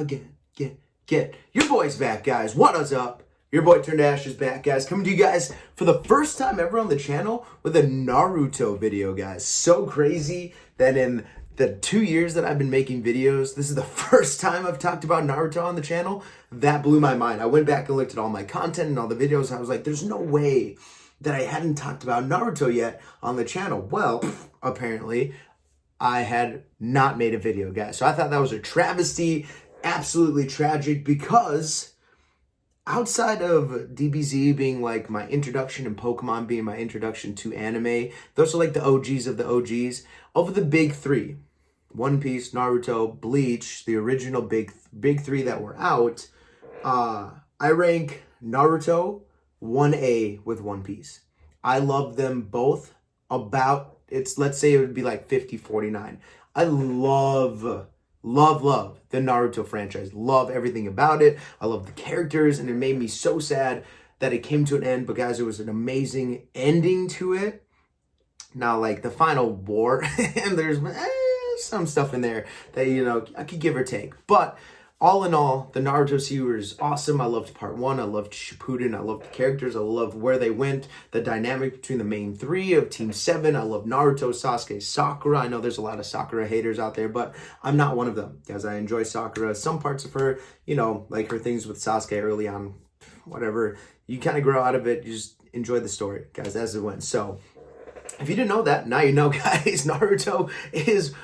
again. Get. Your boy's back, guys. What is up? Your boy Turned Ash is back, guys. Coming to you guys for the first time ever on the channel with a Naruto video, guys. So crazy that in the 2 years that I've been making videos, this is the first time I've talked about Naruto on the channel. That blew my mind. I went back and looked at all my content and all the videos. I was like, there's no way that I hadn't talked about Naruto yet on the channel. Well, apparently I had not made a video, guys. So I thought that was a travesty, absolutely tragic, because outside of DBZ being like my introduction and Pokemon being my introduction to anime, those are like the OGs of the OGs. Over the big three, One Piece, Naruto, Bleach, the original big three that were out, I rank Naruto 1A with One Piece. I love them both about, let's say it would be like 50-49. I love the Naruto franchise. Love everything about it. I love the characters, and it made me so sad that it came to an end, but guys, it was an amazing ending to it. Now, like the final war, and there's some stuff in there that, you know, I could give or take. But all in all, the Naruto series is awesome. I loved part one. I loved Shippuden. I loved the characters. I loved where they went. The dynamic between the main three of Team 7. I love Naruto, Sasuke, Sakura. I know there's a lot of Sakura haters out there, but I'm not one of them, guys. I enjoy Sakura. Some parts of her, you know, like her things with Sasuke early on, whatever. You kind of grow out of it. You just enjoy the story, guys, as it went. So if you didn't know that, now you know, guys. Naruto is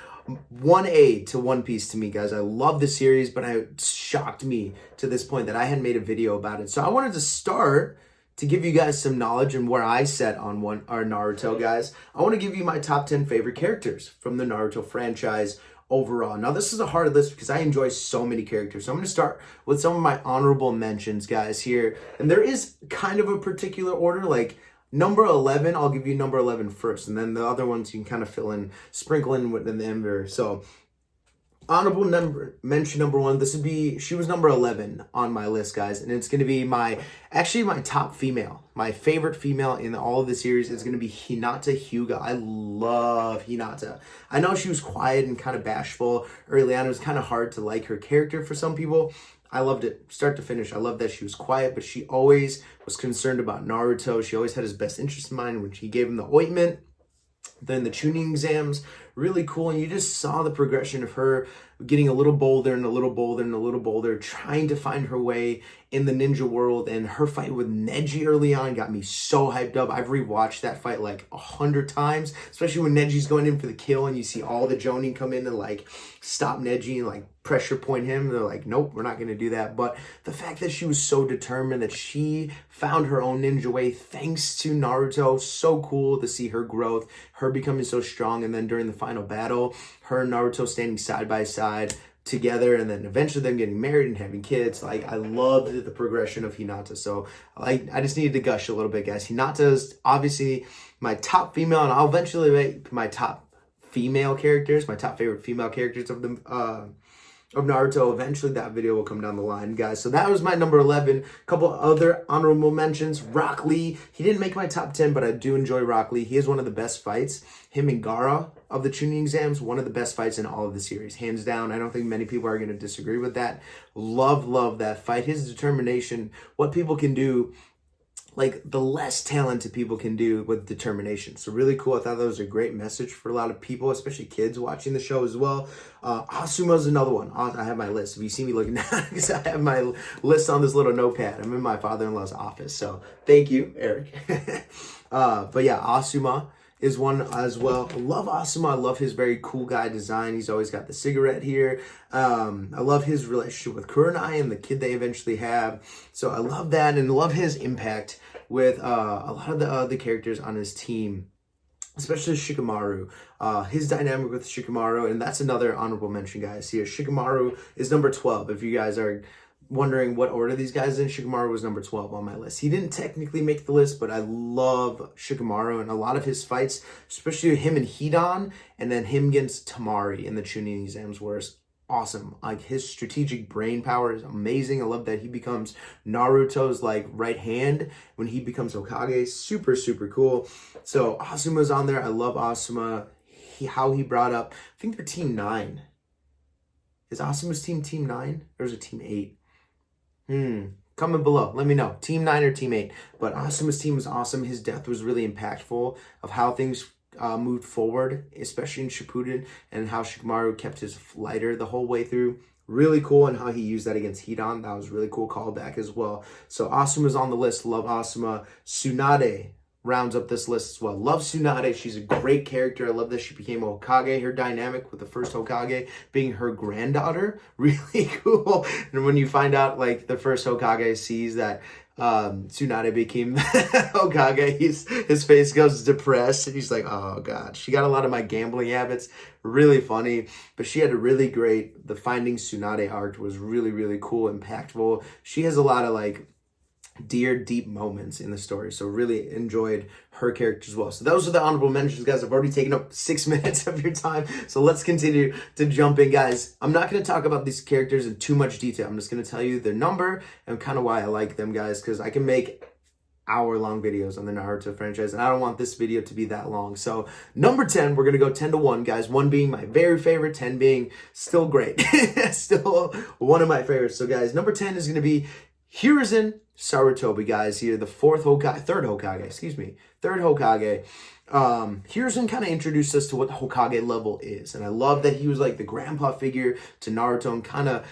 1A to One Piece to me, guys. I love the series, but it shocked me to this point that I hadn't made a video about it. So I wanted to start to give you guys some knowledge and where I set on Naruto, guys. I want to give you my top 10 favorite characters from the Naruto franchise overall. Now, this is a hard list because I enjoy so many characters. So I'm going to start with some of my honorable mentions, guys, here. And there is kind of a particular order, like number 11, I'll give you number 11 first, and then the other ones you can kind of sprinkle in within the ember. So, honorable mention number 1, she was number 11 on my list, guys, and it's going to be my top female. My favorite female in all of the series is going to be Hinata Hyuga. I love Hinata. I know she was quiet and kind of bashful early on. It was kind of hard to like her character for some people. I loved it, start to finish. I love that she was quiet, but she always was concerned about Naruto. She always had his best interest in mind when she gave him the ointment. Then the tuning exams, really cool. And you just saw the progression of her getting a little bolder and a little bolder and a little bolder, trying to find her way in the ninja world. And her fight with Neji early on got me so hyped up. I've rewatched that fight like 100 times, especially when Neji's going in for the kill and you see all the Jonin come in and like stop Neji and like pressure point him. They're like, nope, we're not going to do that. But the fact that she was so determined, that she found her own ninja way thanks to Naruto, so cool to see her growth, her becoming so strong. And then during the final battle, her and Naruto standing side by side together, and then eventually them getting married and having kids. Like, I loved the progression of Hinata. So I just needed to gush a little bit, guys. Hinata is obviously my top female, and I'll eventually make my top female characters, my top favorite female characters of Naruto. Eventually that video will come down the line, guys. So that was my number 11. A couple other honorable mentions. Rock Lee. He didn't make my top 10, but I do enjoy Rock Lee. He has one of the best fights. Him and Gaara of the tuning exams, one of the best fights in all of the series, hands down. I don't think many people are going to disagree with that. Love that fight. His determination, what people can do, like the less talented people can do with determination. So really cool. I thought that was a great message for a lot of people, especially kids watching the show as well. Asuma's another one. I have my list. If you see me looking down, because I have my list on this little notepad. I'm in my father-in-law's office. So thank you, Eric. But yeah, Asuma is one as well. I love Asuma. I love his very cool guy design. He's always got the cigarette here. I love his relationship with Kurenai and the kid they eventually have. So I love that, and love his impact with a lot of the other characters on his team, especially Shikamaru. His dynamic with Shikamaru, and that's another honorable mention, guys. Here, Shikamaru is number 12. If you guys are wondering what order these guys in, Shikamaru was number 12 on my list. He didn't technically make the list, but I love Shikamaru, and a lot of his fights, especially him and Hidan, and then him against Tamari in the tuning exams, were awesome. Like, his strategic brain power is amazing. I love that he becomes Naruto's like right hand when he becomes Hokage. Super cool. So Asuma's on there. I love Asuma. How he brought up, I think they're team 9. Is Asuma's team 9 or is it team 8? Comment below. Let me know. Team 9 or Team 8. But Asuma's team was awesome. His death was really impactful of how things moved forward, especially in Shippuden, and how Shikamaru kept his lighter the whole way through. Really cool, and how he used that against Hidan. That was really cool callback as well. So Asuma's on the list. Love Asuma. Tsunade rounds up this list as well. Love Tsunade. She's a great character. I love that she became a Hokage. Her dynamic with the first Hokage being her granddaughter. Really cool. And when you find out, like, the first Hokage sees that Tsunade became the Hokage, his face goes depressed, and he's like, oh god. She got a lot of my gambling habits. Really funny. But she had a really great, the Finding Tsunade arc was really, really cool, impactful. She has a lot of, like, deep moments in the story, so really enjoyed her character as well. So those are the honorable mentions, guys. I've already taken up 6 minutes of your time, so let's continue to jump in, guys. I'm not going to talk about these characters in too much detail. I'm just going to tell you their number and kind of why I like them, guys, because I can make hour-long videos on the Naruto franchise, and I don't want this video to be that long. So number 10, we're going to go 10-1, guys. 1 being my very favorite, 10 being still great. Still one of my favorites. So, guys, number 10 is going to be Hiruzen Sarutobi, guys. Here, the third Hokage. Hiruzen kind of introduced us to what the Hokage level is, and I love that he was like the grandpa figure to Naruto, and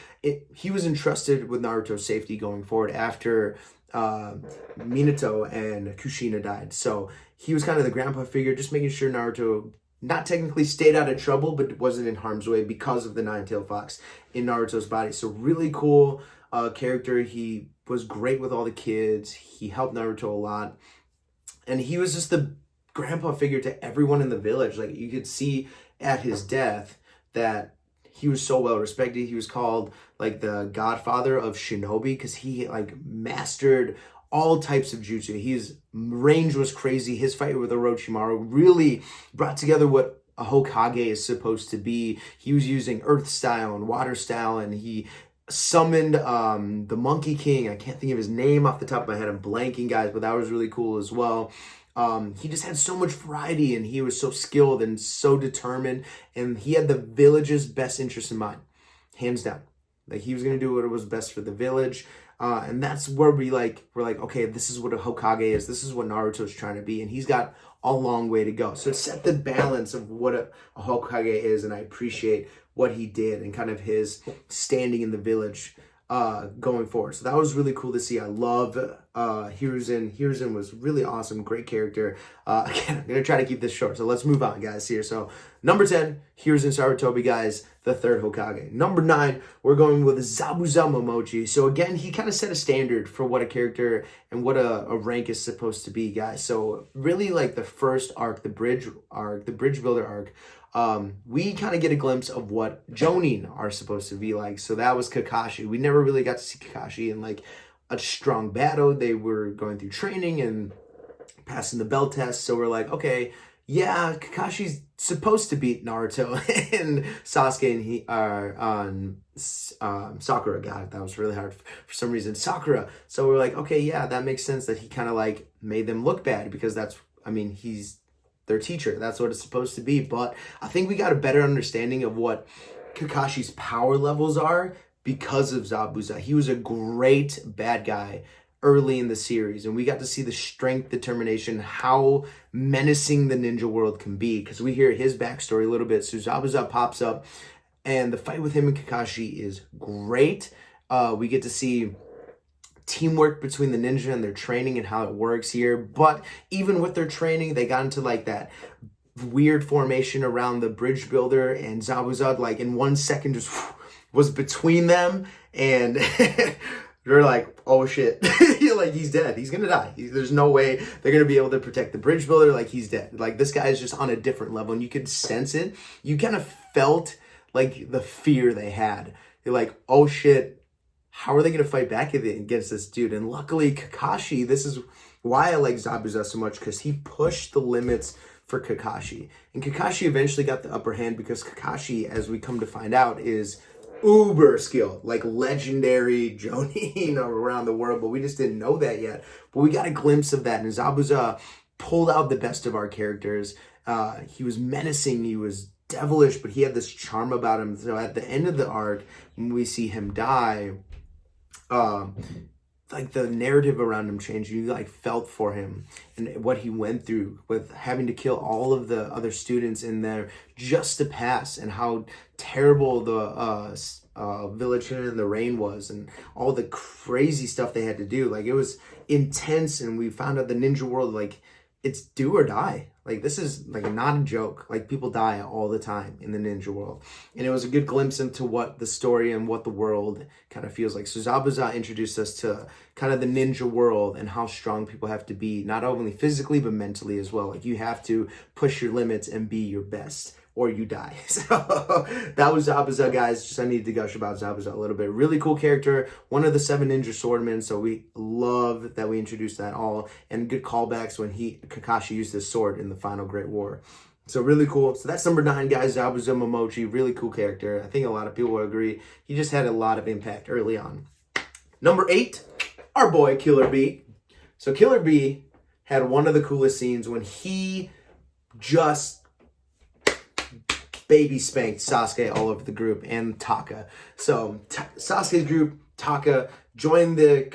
he was entrusted with Naruto's safety going forward after Minato and Kushina died. So he was kind of the grandpa figure, just making sure Naruto not technically stayed out of trouble, but wasn't in harm's way because of the nine-tailed fox in Naruto's body. So really cool character. He was great with all the kids. He helped Naruto a lot. And he was just the grandpa figure to everyone in the village. Like, you could see at his death that he was so well respected. He was called like the godfather of shinobi because he like mastered all types of jutsu. His range was crazy. His fight with Orochimaru really brought together what a Hokage is supposed to be. He was using earth style and water style, and he summoned the Monkey King. I can't think of his name off the top of my head. I'm blanking, guys, but that was really cool as well. He just had so much variety, and he was so skilled and so determined, and he had the village's best interest in mind, hands down. Like, he was going to do what was best for the village, and that's where we're like, okay, this is what a Hokage is. This is what Naruto's trying to be, and he's got a long way to go. So it set the balance of what a Hokage is, and I appreciate what he did and kind of his standing in the village going forward. So that was really cool to see. I love Hiruzen. Hiruzen was really awesome, great character. Again, I'm going to try to keep this short, so let's move on, guys, here. So number 10, Hiruzen Sarutobi, guys, the third Hokage. Number 9, we're going with Zabuza Momochi. So again, he kind of set a standard for what a character and what a rank is supposed to be, guys. So really, like, the first arc, the bridge builder arc, we kind of get a glimpse of what Jonin are supposed to be like. So that was Kakashi. We never really got to see Kakashi in like a strong battle. They were going through training and passing the bell test. So we're like, okay, yeah, Kakashi's supposed to beat Naruto and Sasuke and he are on Sakura. God, that was really hard for some reason. Sakura. So we're like, okay, yeah, that makes sense that he kind of like made them look bad because he's their teacher. That's what it's supposed to be. But I think we got a better understanding of what Kakashi's power levels are because of Zabuza. He was a great bad guy early in the series, and we got to see the strength, determination, how menacing the ninja world can be, because we hear his backstory a little bit. So Zabuza pops up, and the fight with him and Kakashi is great. We get to see teamwork between the ninja and their training and how it works here. But even with their training, they got into like that weird formation around the bridge builder, and Zabuza, like, in 1 second just was between them, and they're like, oh shit. Like, he's dead. He's gonna die. There's no way they're gonna be able to protect the bridge builder. Like, he's dead. Like, this guy is just on a different level, and you could sense it. You kind of felt like the fear they had. You're like, oh shit, how are they gonna fight back against this dude? And luckily, Kakashi, this is why I like Zabuza so much, because he pushed the limits for Kakashi. And Kakashi eventually got the upper hand because Kakashi, as we come to find out, is uber skilled, like legendary Jonin around the world, but we just didn't know that yet. But we got a glimpse of that, and Zabuza pulled out the best of our characters. He was menacing, he was devilish, but he had this charm about him. So at the end of the arc, when we see him die, like the narrative around him changed. You like felt for him and what he went through with having to kill all of the other students in there just to pass, and how terrible the village in the rain was, and all the crazy stuff they had to do. Like, it was intense, and we found out the ninja world, like, it's do or die. Like, this is like not a joke. Like, people die all the time in the ninja world. And it was a good glimpse into what the story and what the world kind of feels like. So Zabuza introduced us to kind of the ninja world and how strong people have to be, not only physically, but mentally as well. Like, you have to push your limits and be your best, or you die. So that was Zabuza, guys. Just I needed to gush about Zabuza a little bit. Really cool character. One of the 7 ninja swordmen. So we love that we introduced that all. And good callbacks when Kakashi used his sword in the final Great War. So really cool. So that's number 9, guys. Zabuza Momochi. Really cool character. I think a lot of people will agree. He just had a lot of impact early on. Number 8, our boy Killer Bee. So Killer Bee had one of the coolest scenes when he just baby spanked Sasuke all over the group and Taka. So Sasuke's group, Taka, joined the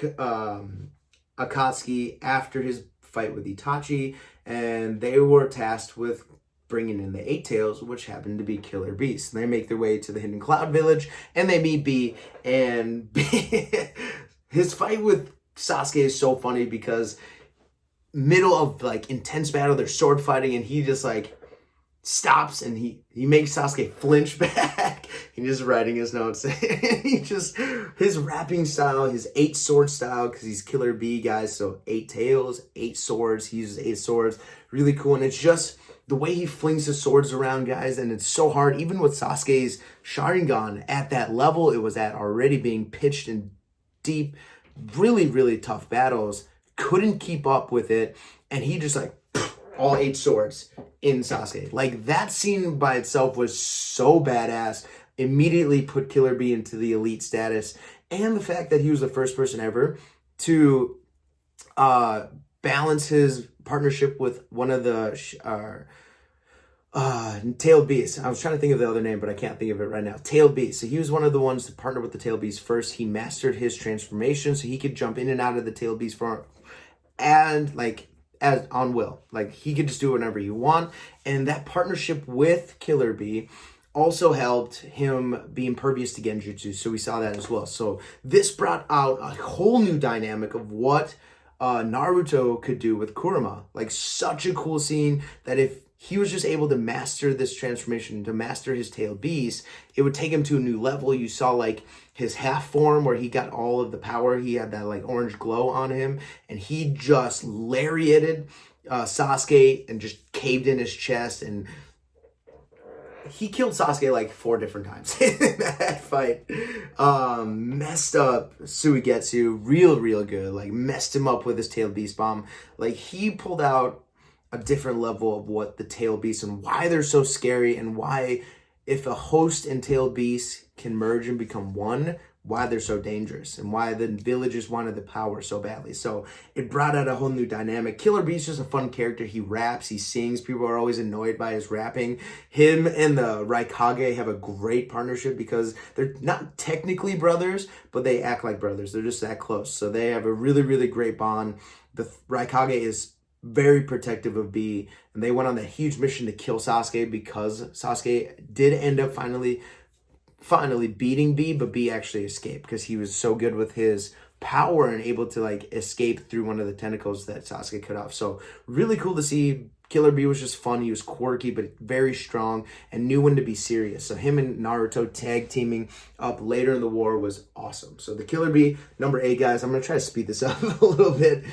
Akatsuki after his fight with Itachi, and they were tasked with bringing in the 8 Tails, which happened to be Killer Bees. They make their way to the Hidden Cloud Village, and they meet Bee, and his fight with Sasuke is so funny because middle of like intense battle, they're sword fighting, and he just like stops and he makes Sasuke flinch back. He's just writing his notes. He just, his rapping style, his 8 sword style, because he's Killer Bee, guys. So 8 tails, 8 swords. He uses 8 swords. Really cool. And it's just the way he flings his swords around, guys. And it's so hard. Even with Sasuke's Sharingan at that level it was at already, being pitched in deep, really, really tough battles, couldn't keep up with it. And he just like, all 8 swords in Sasuke. Like, that scene by itself was so badass. Immediately put Killer Bee into the elite status. And the fact that he was the first person ever to balance his partnership with one of the tailed beasts. I was trying to think of the other name, but I can't think of it right now. Tailed beast. So he was one of the ones to partner with the tailed beast first. He mastered his transformation, so he could jump in and out of the tailed beast for, and like, as on will. Like, he could just do whatever he want. And that partnership with Killer Bee also helped him be impervious to genjutsu. So we saw that as well. So this brought out a whole new dynamic of what Naruto could do with Kurama. Like, such a cool scene that if he was just able to master this transformation, to master his tailed beast, it would take him to a new level. You saw like his half form where he got all of the power. He had that like orange glow on him, and he just lariated Sasuke and just caved in his chest, and he killed Sasuke like 4 different times in that fight. Messed up Suigetsu real good. Like, messed him up with his tailed beast bomb. Like, he pulled out a different level of what the tailed beasts and why they're so scary, and why if a host and tailed beast can merge and become one, why they're so dangerous, and why the villagers wanted the power so badly. So it brought out a whole new dynamic. Killer Bee's just a fun character. He raps, he sings. People are always annoyed by his rapping. Him and the Raikage have a great partnership because they're not technically brothers, but they act like brothers. They're just that close. So they have a really great bond. The Raikage is very protective of Bee, and they went on that huge mission to kill Sasuke because Sasuke did end up finally beating Bee, but Bee actually escaped because he was so good with his power and able to like escape through one of the tentacles that Sasuke cut off. So really cool to see. Killer Bee was just fun. He was quirky, but very strong and knew when to be serious. So him and Naruto tag teaming up later in the war was awesome. So the Killer Bee, number 8, guys. I'm going to try to speed this up a little bit.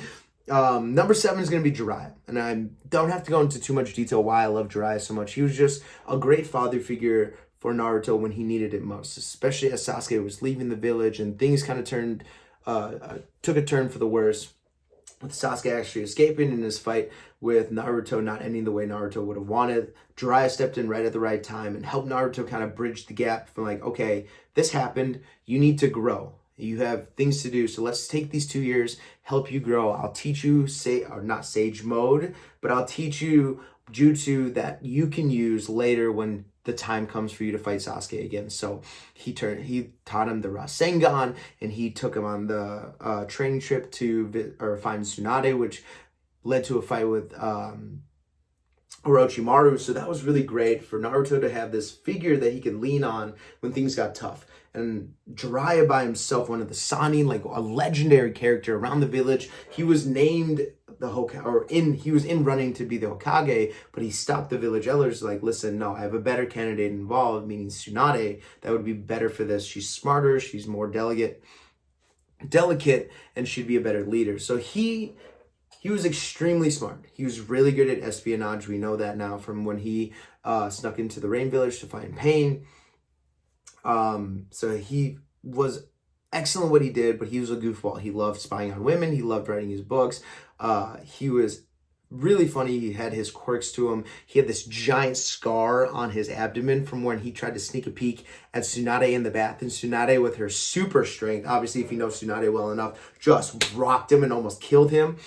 Number 7 is going to be Jiraiya, and I don't have to go into too much detail why I love Jiraiya so much. He was just a great father figure for Naruto when he needed it most, especially as Sasuke was leaving the village and things kind of took a turn for the worse, with Sasuke actually escaping in his fight with Naruto not ending the way Naruto would have wanted. Jiraiya stepped in right at the right time and helped Naruto kind of bridge the gap from like, okay, this happened, you need to grow. You have things to do. So let's take these 2 years, help you grow. I'll teach you, or not sage mode, but I'll teach you jutsu that you can use later when the time comes for you to fight Sasuke again. So he taught him the Rasengan, and he took him on the training trip to find Tsunade, which led to a fight with Orochimaru. So that was really great for Naruto to have this figure that he could lean on when things got tough. And Jiraiya by himself, one of the Sannin, like a legendary character around the village. He was named the Hokage, he was in running to be the Hokage, but he stopped the village elders like, listen, no, I have a better candidate involved, meaning Tsunade, that would be better for this. She's smarter, she's more delicate, and she'd be a better leader. So he was extremely smart. He was really good at espionage. We know that now from when he snuck into the Rain Village to find Pain. So he was excellent what he did, but he was a goofball. He loved spying on women. He loved writing his books. He was really funny. He had his quirks to him. He had this giant scar on his abdomen from when he tried to sneak a peek at Tsunade in the bath. And Tsunade, with her super strength, obviously if you know Tsunade well enough, just rocked him and almost killed him.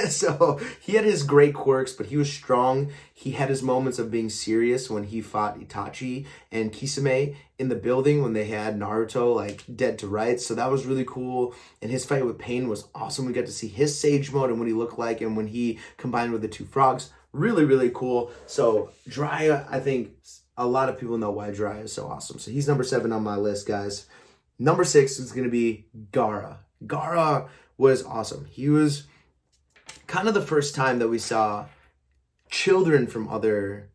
So he had his great quirks, but he was strong. He had his moments of being serious when he fought Itachi and Kisame in the building when they had Naruto like dead to rights. So that was really cool. And his fight with Pain was awesome. We got to see his sage mode and what he looked like, and when he combined with the two frogs. Really, really cool. So Jiraiya, I think a lot of people know why Jiraiya is so awesome. So he's number 7 on my list, guys. Number 6 is going to be Gaara. Gaara was awesome. He was kind of the first time that we saw children from other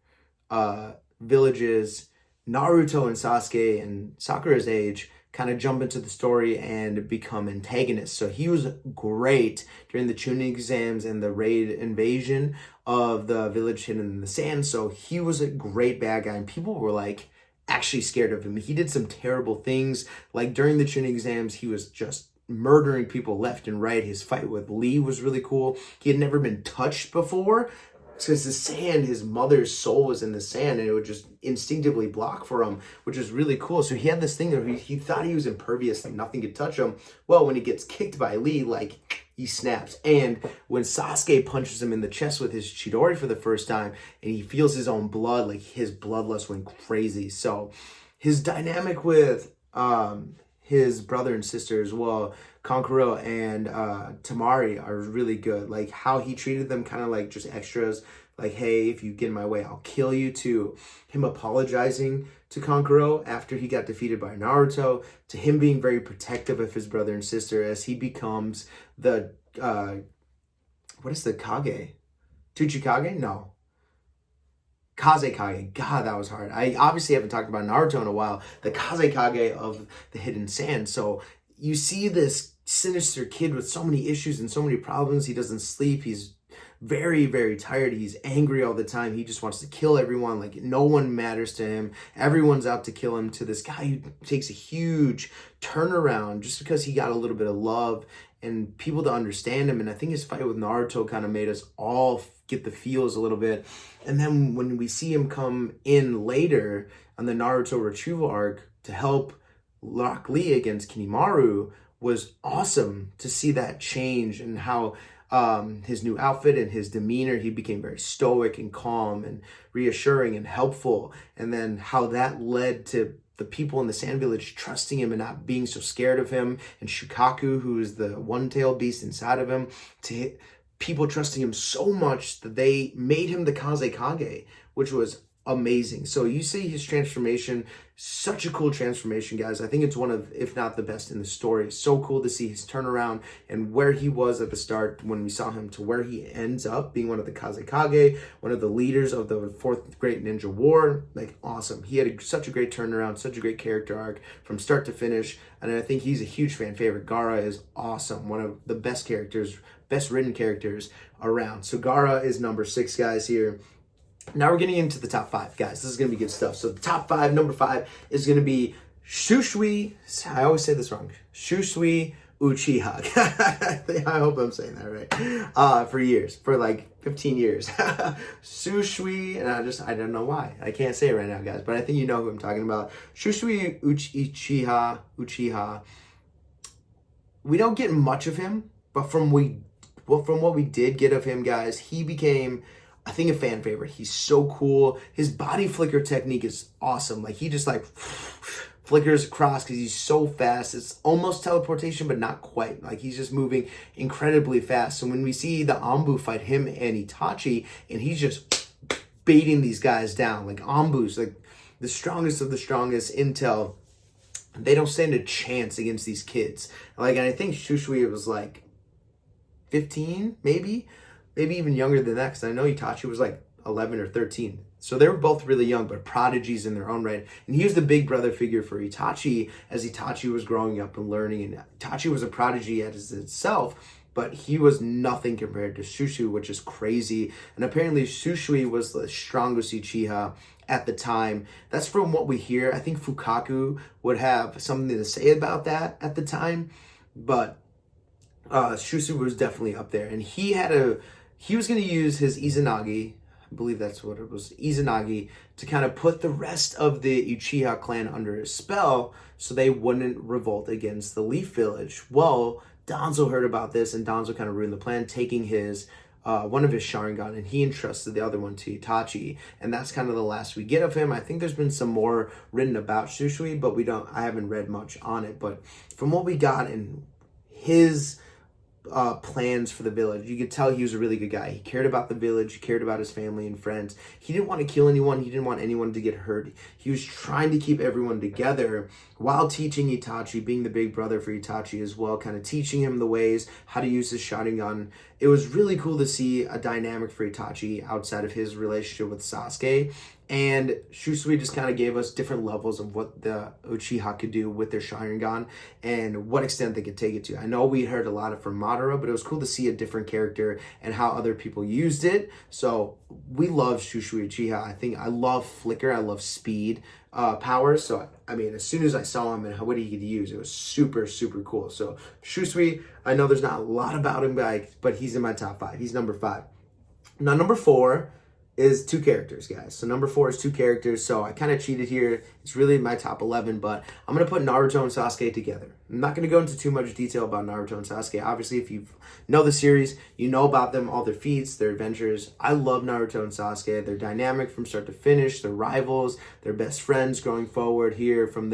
villages, Naruto and Sasuke and Sakura's age, kind of jump into the story and become antagonists. So he was great during the Chunin exams and the raid invasion of the village hidden in the sand. So he was a great bad guy, and people were like actually scared of him. He did some terrible things. Like during the Chunin exams, he was just murdering people left and right. His fight with Lee was really cool. He had never been touched before, because the sand, his mother's soul was in the sand, and it would just instinctively block for him, which is really cool. So he had this thing that he thought he was impervious, like nothing could touch him. Well, when he gets kicked by Lee, like he snaps. And when Sasuke punches him in the chest with his Chidori for the first time, and he feels his own blood, like his bloodlust went crazy. So his dynamic with his brother and sister as well, Kankuro and Tamari, are really good. Like how he treated them kind of like just extras. Like, hey, if you get in my way, I'll kill you, to him apologizing to Kankuro after he got defeated by Naruto, to him being very protective of his brother and sister as he becomes the, what is the Kage? Tsuchikage? No. Kazekage. God, that was hard. I obviously haven't talked about Naruto in a while. The Kazekage of the Hidden Sand. So you see this sinister kid with so many issues and so many problems. He doesn't sleep. He's very, very tired. He's angry all the time. He just wants to kill everyone. Like no one matters to him. Everyone's out to kill him, to this guy who takes a huge turnaround just because he got a little bit of love and people to understand him. And I think his fight with Naruto kind of made us all get the feels a little bit. And then when we see him come in later on the Naruto retrieval arc to help Rock Lee against Kinimaru, was awesome to see that change, and how his new outfit and his demeanor, he became very stoic and calm and reassuring and helpful. And then how that led to the people in the Sand Village trusting him and not being so scared of him, and Shukaku, who is the one-tailed beast inside of him, to people trusting him so much that they made him the Kazekage, which was amazing. So you see his transformation, such a cool transformation, guys. I think it's one of, if not the best in the story. It's so cool to see his turnaround and where he was at the start when we saw him to where he ends up being one of the Kazekage, one of the leaders of the Fourth Great Ninja War. Like, awesome. He had such a great turnaround, such a great character arc from start to finish. And I think he's a huge fan favorite. Gaara is awesome. One of the best characters, best written characters around. So Gaara is number 6, guys, here. Now we're getting into the top 5, guys. This is going to be good stuff. So the top 5, number 5 is going to be Shusui. I always say this wrong. Shusui Uchiha. I hope I'm saying that right. For years, for like 15 years. Shusui, and I don't know why. I can't say it right now, guys, but I think you know who I'm talking about. Shusui Uchiha. we don't get much of him, but from what we did get of him, guys, he became, I think, a fan favorite. He's so cool. His body flicker technique is awesome. Like, he just like flickers across because he's so fast. It's almost teleportation, but not quite. Like, he's just moving incredibly fast. So when we see the Anbu fight him and Itachi, and he's just baiting these guys down, like Anbu's like the strongest of the strongest Intel, they don't stand a chance against these kids. Like, and I think Shushui was like 15, maybe even younger than that, because I know Itachi was like 11 or 13. So they were both really young, but prodigies in their own right. And he was the big brother figure for Itachi as Itachi was growing up and learning. And Itachi was a prodigy as itself, but he was nothing compared to Shushui, which is crazy. And apparently Shushui was the strongest Uchiha at the time. That's from what we hear. I think Fukaku would have something to say about that at the time, but Shushui was definitely up there. And he was going to use his Izanagi, I believe that's what it was, Izanagi, to kind of put the rest of the Uchiha clan under his spell so they wouldn't revolt against the Leaf Village. Well, Danzo heard about this, and Danzo kind of ruined the plan, taking his one of his Sharingan, and he entrusted the other one to Itachi, and that's kind of the last we get of him. I think there's been some more written about Shushui, but I haven't read much on it. But from what we got in his plans for the village, you could tell he was a really good guy. He cared about the village, he cared about his family and friends. He didn't want to kill anyone, he didn't want anyone to get hurt. He was trying to keep everyone together while teaching Itachi, being the big brother for Itachi as well, kind of teaching him the ways, how to use his Sharingan. It was really cool to see a dynamic for Itachi outside of his relationship with Sasuke. And Shusui just kind of gave us different levels of what the Uchiha could do with their Sharingan and what extent they could take it to. I know we heard a lot from Madara, but it was cool to see a different character and how other people used it. So we love Shusui Uchiha. I love flicker. I love speed powers. So, I mean, as soon as I saw him and what he could use, it was super, super cool. So Shusui, I know there's not a lot about him, but he's in my top 5. He's number 5. Now, number 4 is 2 characters, guys. So number 4 is 2 characters. So I kind of cheated here. It's really my top 11, but I'm going to put Naruto and Sasuke together. I'm not going to go into too much detail about Naruto and Sasuke. Obviously, if you know the series, you know about them, all their feats, their adventures. I love Naruto and Sasuke. They're dynamic from start to finish. They're rivals. They're best friends going forward here from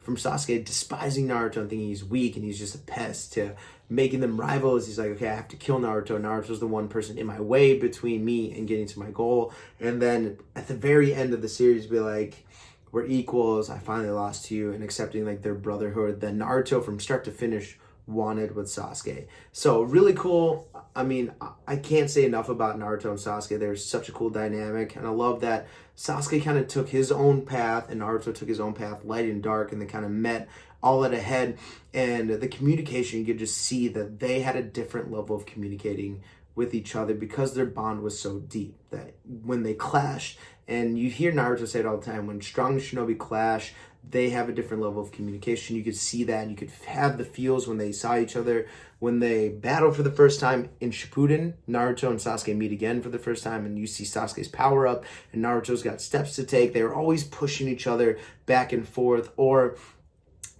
Sasuke despising Naruto and thinking he's weak and he's just a pest, to making them rivals. He's like, okay, I have to kill Naruto. Naruto's the one person in my way between me and getting to my goal. And then at the very end of the series, be like, we're equals. I finally lost to you, and accepting like their brotherhood that Naruto from start to finish wanted with Sasuke. So really cool. I mean, I can't say enough about Naruto and Sasuke. They're such a cool dynamic, and I love that Sasuke kind of took his own path and Naruto took his own path, light and dark, and they kind of met all at a head. And the communication, you could just see that they had a different level of communicating with each other because their bond was so deep that when they clashed, and you hear Naruto say it all the time, when strong shinobi clash, they have a different level of communication. You could see that, and you could have the feels when they saw each other. When they battle for the first time in Shippuden, Naruto and Sasuke meet again for the first time, and you see Sasuke's power up, and Naruto's got steps to take. They were always pushing each other back and forth. Or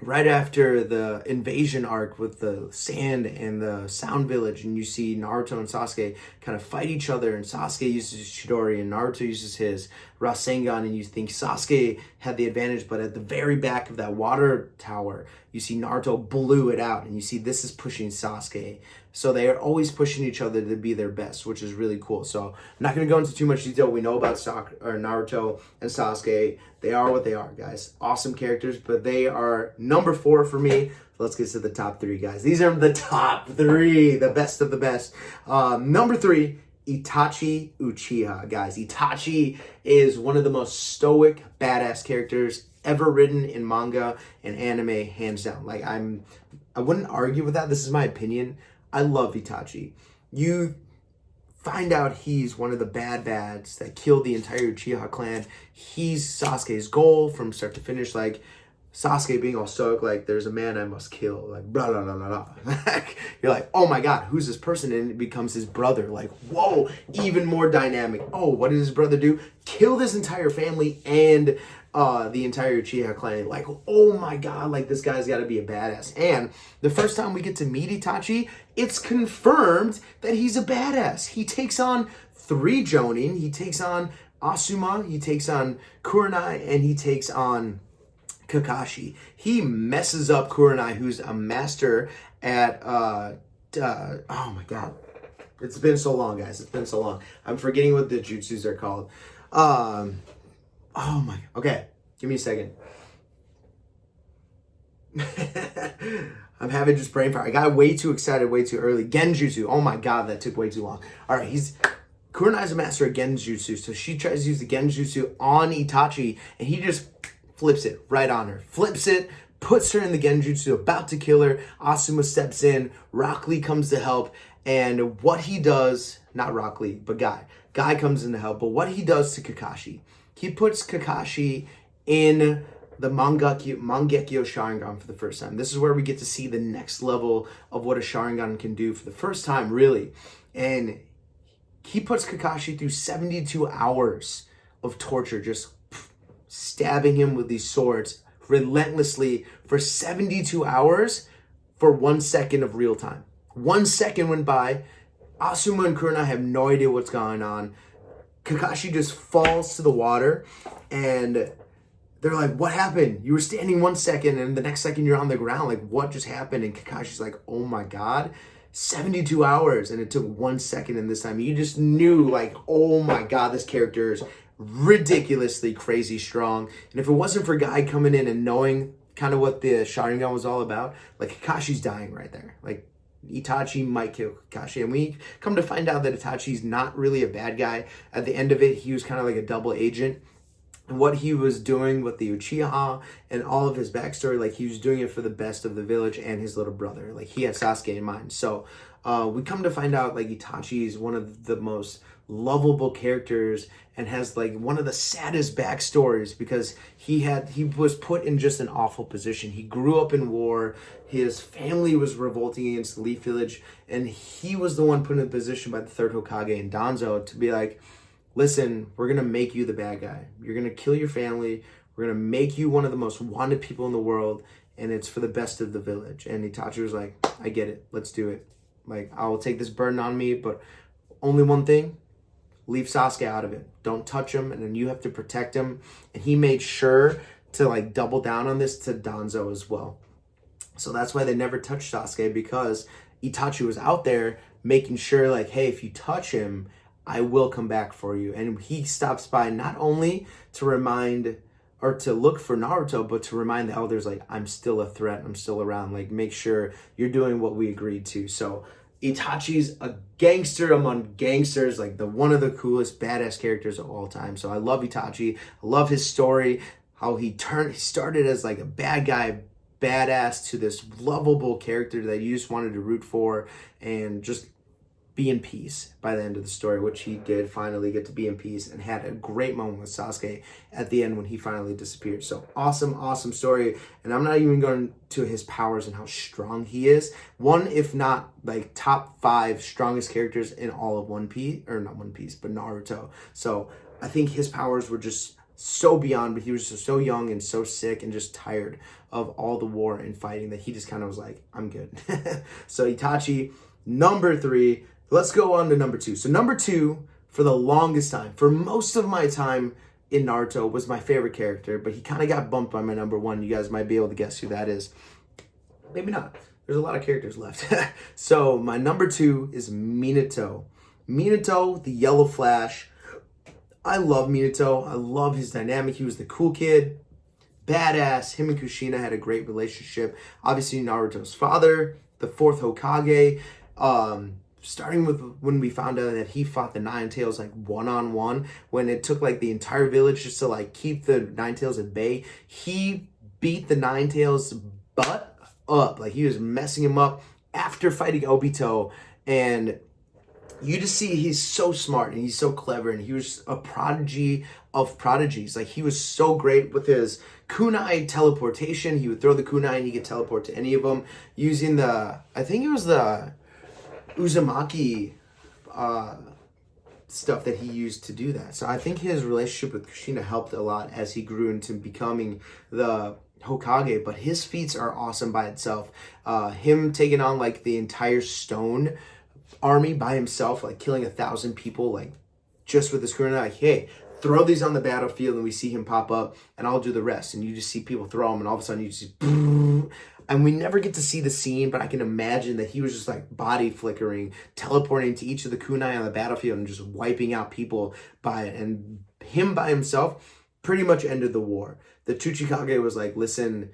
right after the invasion arc with the sand and the sound village, and you see Naruto and Sasuke kind of fight each other, and Sasuke uses his Chidori and Naruto uses his Rasengan, and you think Sasuke had the advantage, but at the very back of that water tower, you see Naruto blew it out, and you see this is pushing Sasuke. So they are always pushing each other to be their best, which is really cool. So I'm not going to go into too much detail. We know about Naruto and Sasuke. They are what they are, guys. Awesome characters, but they are number 4 for me. Let's get to the top 3, guys. These are the top 3, the best of the best. Number 3, Itachi Uchiha, guys. Itachi is one of the most stoic, badass characters ever written in manga and anime, hands down. Like, I wouldn't argue with that. This is my opinion. I love Itachi. You find out he's one of the bads that killed the entire Uchiha clan. He's Sasuke's goal from start to finish. Like, Sasuke being all stoic, like, there's a man I must kill, like, blah, blah, blah, blah, blah. You're like, oh my God, who's this person? And it becomes his brother. Like, whoa, even more dynamic. Oh, what did his brother do? Kill this entire family and the entire Uchiha clan. Like, oh my god, like this guy's got to be a badass. And the first time we get to meet Itachi, it's confirmed that he's a badass. He takes on 3 Jonin. He takes on Asuma, he takes on Kurenai, and he takes on Kakashi. He messes up Kurenai, who's a master at oh my god. It's been so long, guys. It's been so long. I'm forgetting what the jutsus are called. Oh my. Okay, give me a second. I'm having just brain fire. I got way too excited way too early. Genjutsu. Oh my god, that took way too long. All right, Kurenai's a master of Genjutsu, so she tries to use the Genjutsu on Itachi, and he just flips it right on her. Flips it, puts her in the Genjutsu, about to kill her. Asuma steps in. Rock Lee comes to help. And what he does, not Rock Lee, but Guy. Guy comes in to help. But what he does to Kakashi, he puts Kakashi in the Mangekyo Sharingan for the first time. This is where we get to see the next level of what a Sharingan can do for the first time, really. And he puts Kakashi through 72 hours of torture, just stabbing him with these swords relentlessly for 72 hours for 1 second of real time. 1 second went by. Asuma and Kurenai have no idea what's going on. Kakashi just falls to the water, and they're like, what happened? You were standing 1 second, and the next second you're on the ground. Like, what just happened? And Kakashi's like, oh my god, 72 hours, and it took 1 second, and this time you just knew, like, oh my god, this character is ridiculously crazy strong. And if it wasn't for Guy coming in and knowing kind of what the Sharingan was all about, like, Kakashi's dying right there. Like, Itachi might kill Kakashi, and we come to find out that Itachi's not really a bad guy. At the end of it, he was kind of like a double agent. And what he was doing with the Uchiha and all of his backstory, like, he was doing it for the best of the village and his little brother. Like, he had Sasuke in mind. So we come to find out, like, Itachi is one of the most lovable characters and has, like, one of the saddest backstories, because he was put in just an awful position. He grew up in war. His family was revolting against the Leaf Village, and he was the one put in a position by the third Hokage and Danzo to be like, listen, we're going to make you the bad guy. You're going to kill your family. We're going to make you one of the most wanted people in the world, and it's for the best of the village. And Itachi was like, I get it. Let's do it. Like, I will take this burden on me, but only one thing, leave Sasuke out of it. Don't touch him, and then you have to protect him. And he made sure to, like, double down on this to Danzo as well. So that's why they never touched Sasuke, because Itachi was out there making sure, like, hey, if you touch him, I will come back for you. And he stops by not only to remind or to look for Naruto, but to remind the elders, like, I'm still a threat. I'm still around. Like, make sure you're doing what we agreed to. So Itachi's a gangster among gangsters, like one of the coolest badass characters of all time. So I love Itachi. I love his story, how he started as like a bad guy, badass, to this lovable character that you just wanted to root for and just be in peace by the end of the story, which he did finally get to be in peace, and had a great moment with Sasuke at the end when he finally disappeared. So awesome story. And I'm not even going to his powers and how strong he is. One, if not like top 5 strongest characters in all of One Piece, or not One Piece, but Naruto. So I think his powers were just so beyond, but he was just so young and so sick and just tired of all the war and fighting that he just kind of was like, I'm good. So Itachi, number 3. Let's go on to number 2. So number 2, for the longest time, for most of my time in Naruto, was my favorite character, but he kind of got bumped by my number 1. You guys might be able to guess who that is. Maybe not. There's a lot of characters left. So my number 2 is Minato. Minato, the Yellow Flash. I love Minato. I love his dynamic. He was the cool kid, badass. Him and Kushina had a great relationship. Obviously, Naruto's father, the 4th Hokage. Starting with when we found out that he fought the Nine Tails like one-on-one, when it took like the entire village just to like keep the Nine Tails at bay. He beat the Nine Tails butt up. Like, he was messing him up after fighting Obito. And you just see he's so smart and he's so clever, and he was a prodigy of prodigies. Like, he was so great with his kunai teleportation. He would throw the kunai and he could teleport to any of them using I think it was the Uzumaki stuff that he used to do that. So I think his relationship with Kushina helped a lot as he grew into becoming the Hokage, but his feats are awesome by itself. Him taking on like the entire stone army by himself, like killing 1,000 people, like just with his kunai, like, hey, throw these on the battlefield, and we see him pop up, and I'll do the rest. And you just see people throw them, and all of a sudden you just see, and we never get to see the scene, but I can imagine that he was just like body flickering, teleporting to each of the kunai on the battlefield and just wiping out people by it. And him by himself pretty much ended the war. The Tsuchikage was like, listen,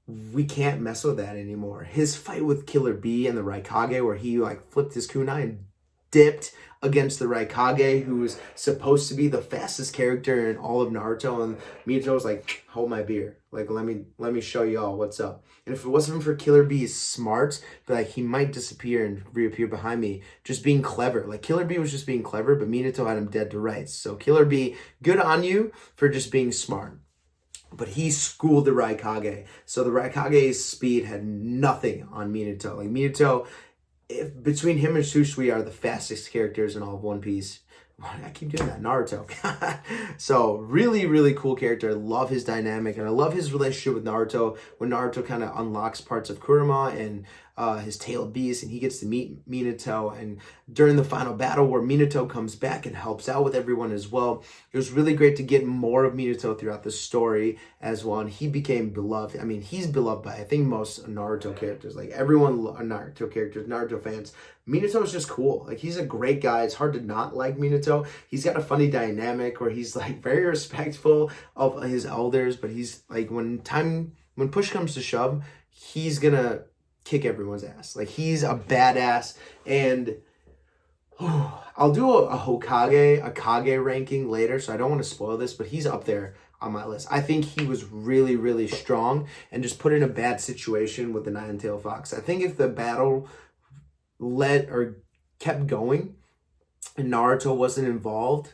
we can't mess with that anymore. His fight with Killer Bee and the Raikage, where he like flipped his kunai and dipped against the Raikage, who was supposed to be the fastest character in all of Naruto, and Minato was like, hold my beer, like let me show y'all what's up. And if it wasn't for Killer Bee's smarts, but like he might disappear and reappear behind me, just being clever. Like Killer Bee was just being clever, but Minato had him dead to rights. So Killer Bee, good on you for just being smart. But he schooled the Raikage. So the Raikage's speed had nothing on Minato. Like Minato, between him and Susui are the fastest characters in all of One Piece. I keep doing that, Naruto. So really, really cool character. I love his dynamic, and I love his relationship with Naruto when Naruto kind of unlocks parts of Kurama and his tailed beast, and he gets to meet Minato. And during the final battle where Minato comes back and helps out with everyone as well, it was really great to get more of Minato throughout the story as well. And he became beloved. I mean, he's beloved by, I think, most Naruto characters. Like everyone, Naruto characters, Naruto fans. Minato is just cool. Like he's a great guy. It's hard to not like Minato. He's got a funny dynamic where he's like very respectful of his elders, but he's like when push comes to shove, he's gonna kick everyone's ass. Like he's a badass. And I'll do a Kage ranking later, so I don't want to spoil this, but he's up there on my list. I think he was really, really strong and just put in a bad situation with the Nine-Tailed Fox. I think if the battle kept going and Naruto wasn't involved,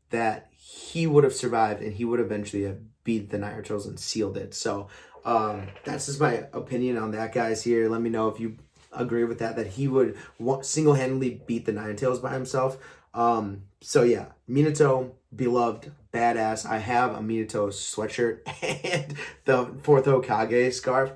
that he would have survived and he would eventually have beat the Nine Tails and sealed it. So that's just my opinion on that, guys. Here, let me know if you agree with that he would single-handedly beat the Nine Tails by himself. So yeah, Minato, beloved, badass. I have a Minato sweatshirt and the fourth Hokage scarf,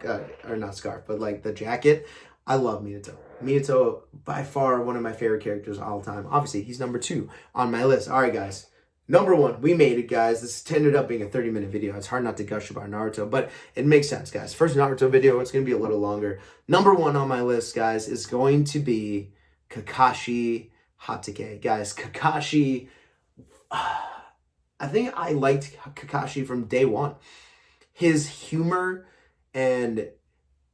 or not scarf, but like the jacket. I love Minato. Minato, by far, one of my favorite characters of all time. Obviously, he's number 2 on my list. All right, guys. Number 1, we made it, guys. This ended up being a 30-minute video. It's hard not to gush about Naruto, but it makes sense, guys. First Naruto video, it's going to be a little longer. Number 1 on my list, guys, is going to be Kakashi Hatake. Guys, Kakashi, I think I liked Kakashi from day one. His humor and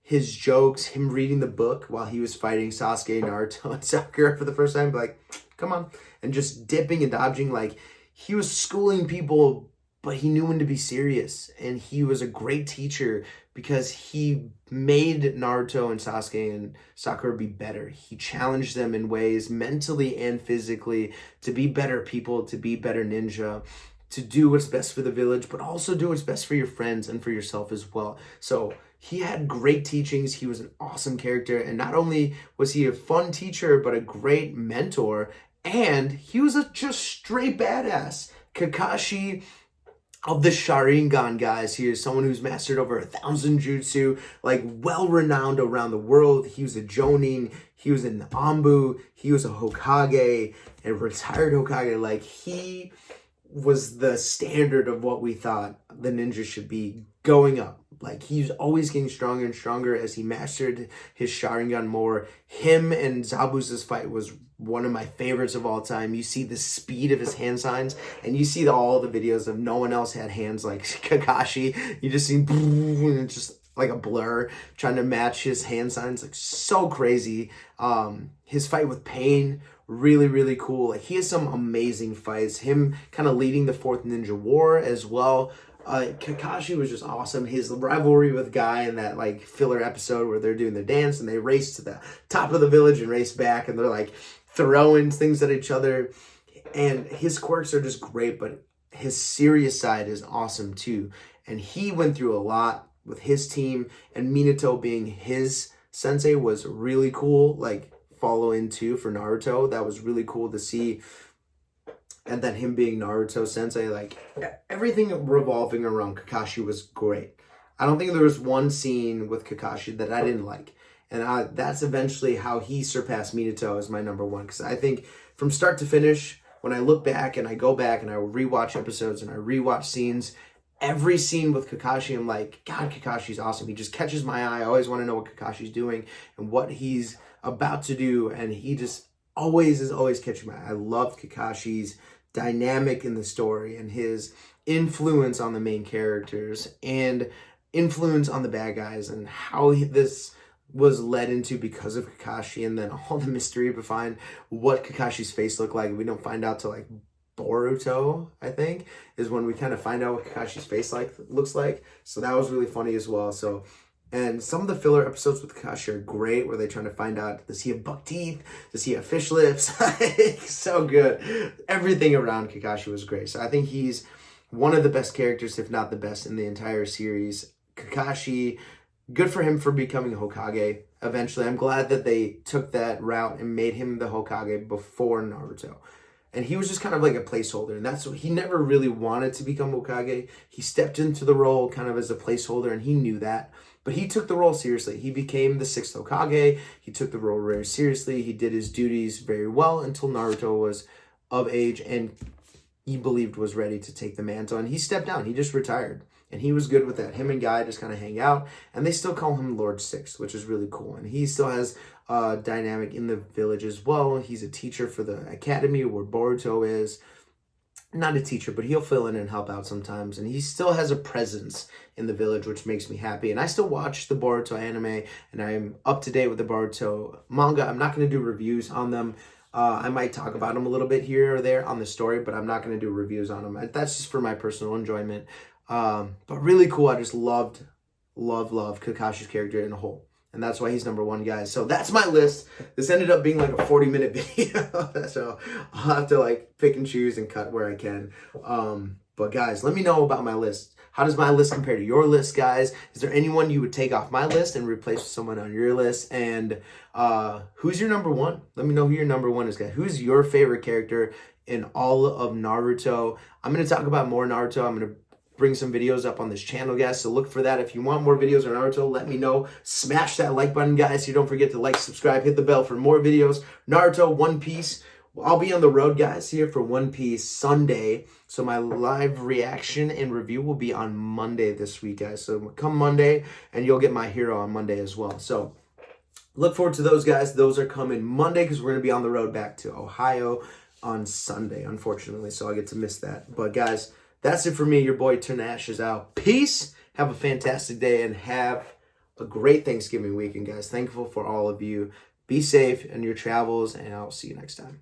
his jokes, him reading the book while he was fighting Sasuke, Naruto, and Sakura for the first time, like, come on, and just dipping and dodging, like, he was schooling people, but he knew when to be serious, and he was a great teacher because he made Naruto and Sasuke and Sakura be better. He challenged them in ways mentally and physically to be better people, to be better ninja, to do what's best for the village, but also do what's best for your friends and for yourself as well. So he had great teachings. He was an awesome character. And not only was he a fun teacher, but a great mentor. And he was a just straight badass. Kakashi of the Sharingan, guys. He is someone who's mastered over 1,000 jutsu, like well-renowned around the world. He was a Jonin. He was an Anbu. He was a Hokage, a retired Hokage. Like, he was the standard of what we thought the ninja should be going up. Like, he's always getting stronger and stronger as he mastered his Sharingan more. Him and Zabuza's fight was one of my favorites of all time. You see the speed of his hand signs, and you see all the videos of no one else had hands like Kakashi. You just see, and it's just like a blur trying to match his hand signs. Like, so crazy. His fight with Pain, really, really cool. Like, he has some amazing fights. Him kind of leading the Fourth Ninja War as well. Kakashi was just awesome. His rivalry with Guy in that like filler episode where they're doing the dance and they race to the top of the village and race back, and they're like throwing things at each other. And his quirks are just great, but his serious side is awesome too. And he went through a lot with his team, and Minato being his sensei was really cool. Like, following too for Naruto, that was really cool to see and then him being Naruto Sensei, like everything revolving around Kakashi was great. I don't think there was one scene with Kakashi that I didn't like. And that's eventually how he surpassed Minato as my number one. Because I think from start to finish, when I look back and I go back and I rewatch episodes and I rewatch scenes, every scene with Kakashi, I'm like, God, Kakashi's awesome. He just catches my eye. I always want to know what Kakashi's doing and what he's about to do. And he just is always catching my eye. I love Kakashi's dynamic in the story and his influence on the main characters and influence on the bad guys and how this was led into because of Kakashi, and then all the mystery behind what Kakashi's face looked like. We don't find out till like Boruto, I think, is when we kind of find out what Kakashi's face looks like. So that was really funny as well. So, and some of the filler episodes with Kakashi are great, where they're trying to find out, does he have buck teeth? Does he have fish lips? So good. Everything around Kakashi was great. So I think he's one of the best characters, if not the best, in the entire series. Kakashi, good for him for becoming Hokage eventually. I'm glad that they took that route and made him the Hokage before Naruto. And he was just kind of like a placeholder. And that's what he never really wanted to become Hokage. He stepped into the role kind of as a placeholder, and he knew that. But he took the role seriously. He became the 6th Hokage. He took the role very seriously. He did his duties very well until Naruto was of age and he believed was ready to take the mantle. And he stepped down. He just retired. And he was good with that. Him and Guy just kind of hang out. And they still call him Lord Six, which is really cool. And he still has a dynamic in the village as well. He's a teacher for the academy where Boruto is. Not a teacher, but he'll fill in and help out sometimes. And he still has a presence in the village, which makes me happy. And I still watch the Boruto anime, and I'm up to date with the Boruto manga. I'm not going to do reviews on them. I might talk about them a little bit here or there on the story, but I'm not going to do reviews on them. That's just for my personal enjoyment. But really cool. I just love Kakashi's character in a whole. And that's why he's number one, guys. So that's my list. This ended up being like a 40-minute video. So I'll have to like pick and choose and cut where I can. But guys, let me know about my list. How does my list compare to your list, guys? Is there anyone you would take off my list and replace with someone on your list? And who's your number one? Let me know who your number one is, guys. Who's your favorite character in all of Naruto? I'm going to talk about more Naruto. I'm going to bring some videos up on this channel, guys, so look for that. If you want more videos on Naruto, let me know. Smash that like button, guys. You don't forget to like, subscribe, hit the bell for more videos. Naruto, One Piece. I'll be on the road, guys, here for One Piece Sunday. So my live reaction and review will be on Monday this week, guys. So come Monday, and you'll get my hero on Monday as well. So look forward to those, guys. Those are coming Monday because we're going to be on the road back to Ohio on Sunday, unfortunately. So I get to miss that. But, guys, that's it for me. Your boy Turnash is out. Peace. Have a fantastic day and have a great Thanksgiving weekend, guys. Thankful for all of you. Be safe in your travels, and I'll see you next time.